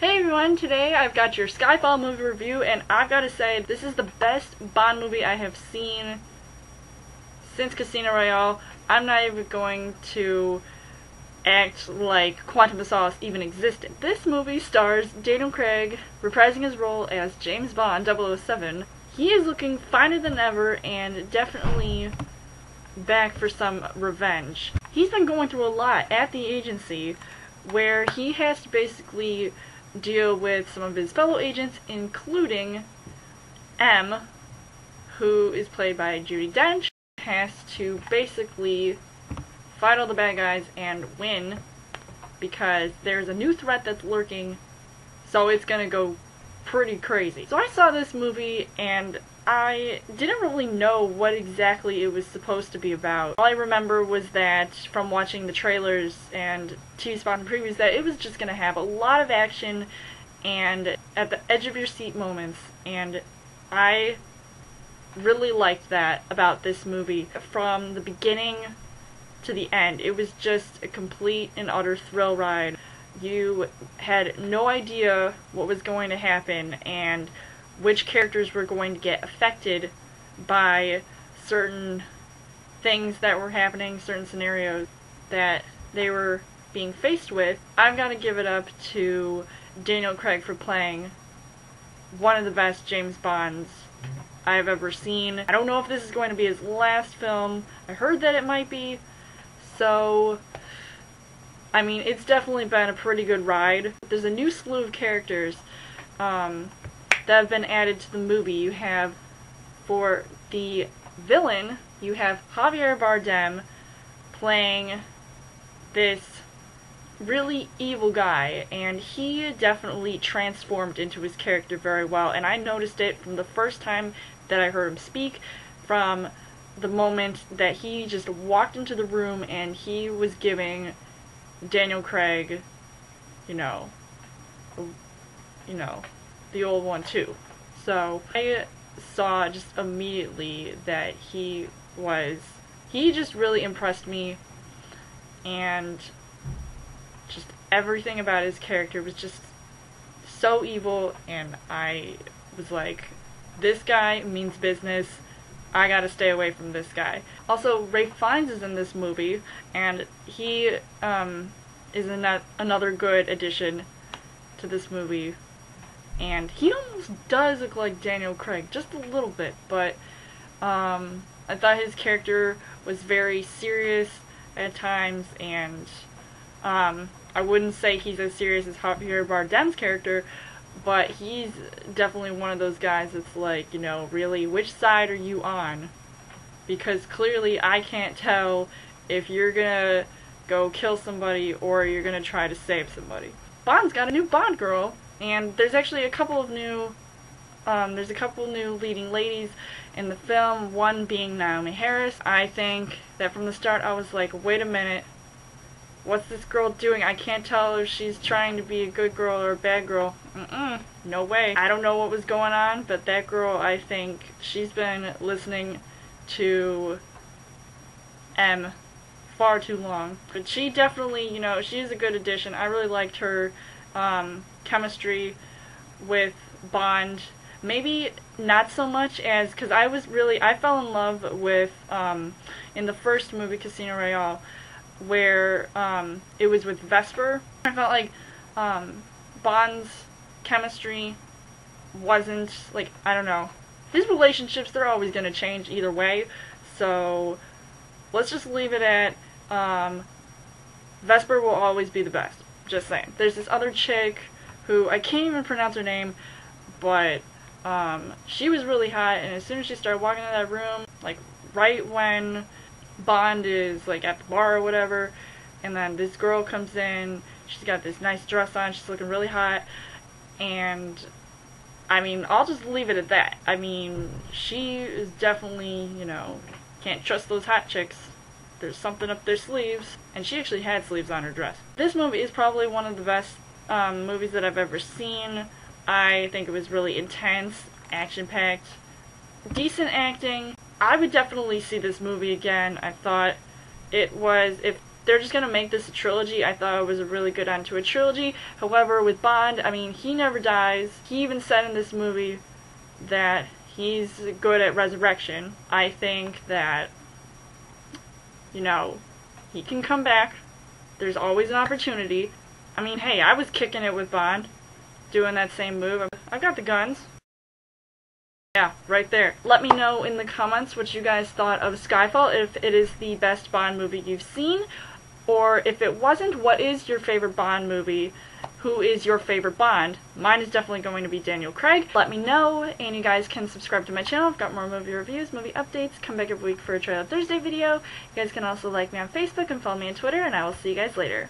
Hey everyone, today I've got your Skyfall movie review, and I've got to say, this is the best Bond movie I have seen since Casino Royale. I'm not even going to act like Quantum of Solace even existed. This movie stars Daniel Craig reprising his role as James Bond 007. He is looking finer than ever and definitely back for some revenge. He's been going through a lot at the agency where he has to basically deal with some of his fellow agents, including M, who is played by Judi Dench, has to basically fight all the bad guys and win because there's a new threat that's lurking, so it's gonna go pretty crazy. So I saw this movie and I didn't really know what exactly it was supposed to be about. All I remember was that from watching the trailers and TV spot and previews that it was just going to have a lot of action and at the edge of your seat moments, and I really liked that about this movie. From the beginning to the end, it was just a complete and utter thrill ride. You had no idea what was going to happen and which characters were going to get affected by certain things that were happening, certain scenarios that they were being faced with. I've got to give it up to Daniel Craig for playing one of the best James Bonds I've ever seen. I don't know if this is going to be his last film. I heard that it might be, so I mean, it's definitely been a pretty good ride. There's a new slew of characters that have been added to the movie. You have, for the villain, you have Javier Bardem playing this really evil guy, and he definitely transformed into his character very well, and I noticed it from the first time that I heard him speak, from the moment that he just walked into the room and he was giving Daniel Craig, you know, the old one too. So I saw just immediately that he just really impressed me, and just everything about his character was just so evil, and I was like, this guy means business. I gotta stay away from this guy. Also, Ralph Fiennes is in this movie, and he is another good addition to this movie. And he almost does look like Daniel Craig, just a little bit, but I thought his character was very serious at times, and I wouldn't say he's as serious as Javier Bardem's character, but he's definitely one of those guys that's like, you know, really, which side are you on? Because clearly I can't tell if you're gonna go kill somebody or you're gonna try to save somebody. Bond's got a new Bond girl, and there's actually a couple of new leading ladies in the film, one being Naomi Harris. I think that from the start I was like, wait a minute, what's this girl doing? I can't tell if she's trying to be a good girl or a bad girl. No way. I don't know what was going on, but that girl, I think she's been listening to M far too long. But she definitely, you know, she's a good addition. I really liked her chemistry with Bond. Maybe not so much as, because I fell in love with, in the first movie, Casino Royale, where it was with Vesper. I felt like Bond's chemistry wasn't, like, I don't know. His relationships, they're always going to change either way, so let's just leave it at Vesper will always be the best. Just saying. There's this other chick who, I can't even pronounce her name, but she was really hot, and as soon as she started walking into that room, like right when Bond is like at the bar or whatever, and then this girl comes in, she's got this nice dress on, she's looking really hot, and I mean, I'll just leave it at that. I mean, she is definitely, you know, can't trust those hot chicks. There's something up their sleeves, and she actually had sleeves on her dress. This movie is probably one of the best movies that I've ever seen. I think it was really intense, action-packed, decent acting. I would definitely see this movie again. I thought it was, if they're just going to make this a trilogy. I thought it was a really good end to a trilogy. However, with Bond, I mean, he never dies. He even said in this movie that he's good at resurrection. I think that, you know, he can come back. There's always an opportunity. I mean, hey, I was kicking it with Bond, doing that same move. I've got the guns. Yeah, right there. Let me know in the comments what you guys thought of Skyfall, if it is the best Bond movie you've seen, or if it wasn't, what is your favorite Bond movie? Who is your favorite Bond? Mine is definitely going to be Daniel Craig. Let me know, and you guys can subscribe to my channel. I've got more movie reviews, movie updates, come back every week for a Trailer Thursday video. You guys can also like me on Facebook and follow me on Twitter, and I will see you guys later.